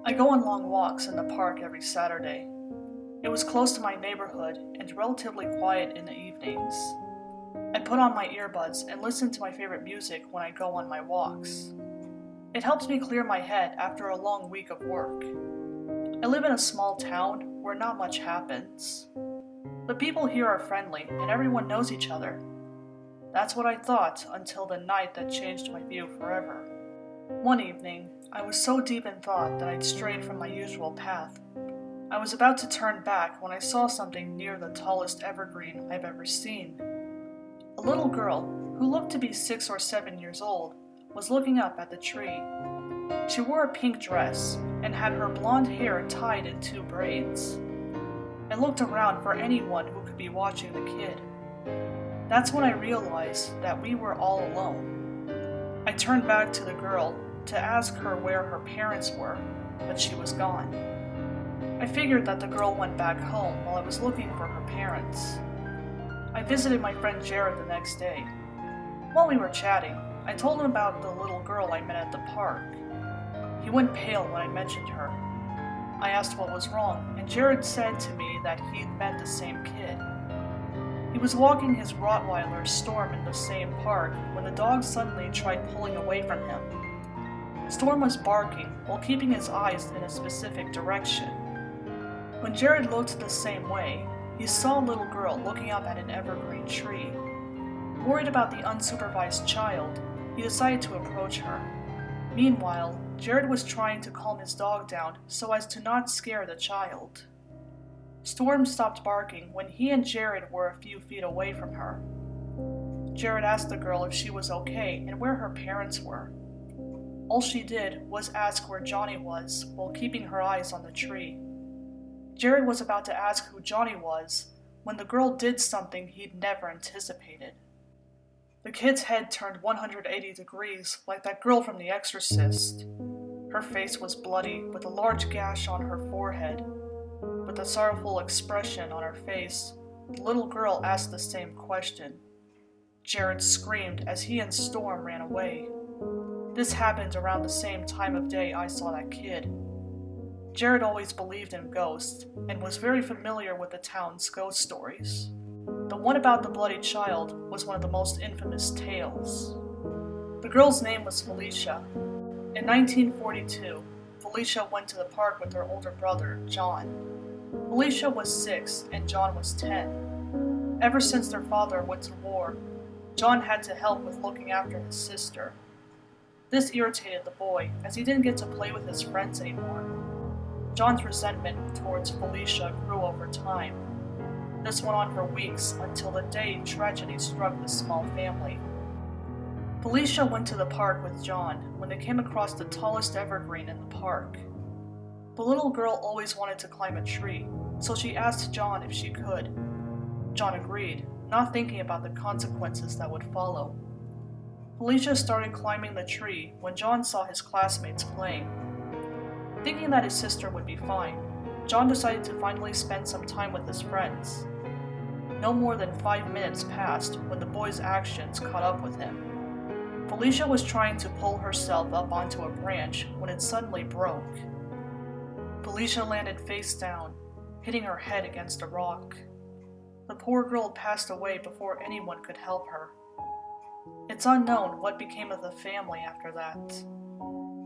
I go on long walks in the park every Saturday. It was close to my neighborhood and relatively quiet in the evenings. I put on my earbuds and listen to my favorite music when I go on my walks. It helps me clear my head after a long week of work. I live in a small town where not much happens. The people here are friendly and everyone knows each other. That's what I thought until the night that changed my view forever. One evening, I was so deep in thought that I'd strayed from my usual path. I was about to turn back when I saw something near the tallest evergreen I've ever seen. A little girl, who looked to be 6 or 7 years old, was looking up at the tree. She wore a pink dress and had her blonde hair tied in 2 braids. I looked around for anyone who could be watching the kid. That's when I realized that we were all alone. I turned back to the girl to ask her where her parents were, but she was gone. I figured that the girl went back home while I was looking for her parents. I visited my friend Jared the next day. While we were chatting, I told him about the little girl I met at the park. He went pale when I mentioned her. I asked what was wrong, and Jared said to me that he'd met the same kid. He was walking his Rottweiler Storm in the same park when the dog suddenly tried pulling away from him. Storm was barking while keeping his eyes in a specific direction. When Jared looked the same way, he saw a little girl looking up at an evergreen tree. Worried about the unsupervised child, he decided to approach her. Meanwhile, Jared was trying to calm his dog down so as to not scare the child. Storm stopped barking when he and Jared were a few feet away from her. Jared asked the girl if she was okay and where her parents were. All she did was ask where Johnny was while keeping her eyes on the tree. Jared was about to ask who Johnny was when the girl did something he'd never anticipated. The kid's head turned 180 degrees like that girl from The Exorcist. Her face was bloody with a large gash on her forehead. With a sorrowful expression on her face, the little girl asked the same question. Jared screamed as he and Storm ran away. This happened around the same time of day I saw that kid. Jared always believed in ghosts and was very familiar with the town's ghost stories. The one about the bloody child was one of the most infamous tales. The girl's name was Felicia. In 1942, Felicia went to the park with her older brother, John. Felicia was 6 and John was 10. Ever since their father went to war, John had to help with looking after his sister. This irritated the boy as he didn't get to play with his friends anymore. John's resentment towards Felicia grew over time. This went on for weeks until the day tragedy struck the small family. Felicia went to the park with John when they came across the tallest evergreen in the park. The little girl always wanted to climb a tree, so she asked John if she could. John agreed, not thinking about the consequences that would follow. Felicia started climbing the tree when John saw his classmates playing. Thinking that his sister would be fine, John decided to finally spend some time with his friends. No more than 5 minutes passed when the boy's actions caught up with him. Felicia was trying to pull herself up onto a branch when it suddenly broke. Felicia landed face down, hitting her head against a rock. The poor girl passed away before anyone could help her. It's unknown what became of the family after that.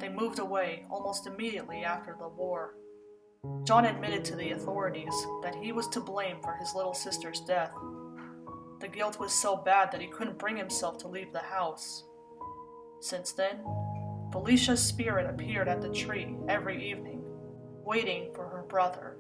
They moved away almost immediately after the war. John admitted to the authorities that he was to blame for his little sister's death. The guilt was so bad that he couldn't bring himself to leave the house. Since then, Felicia's spirit appeared at the tree every evening, waiting for her brother.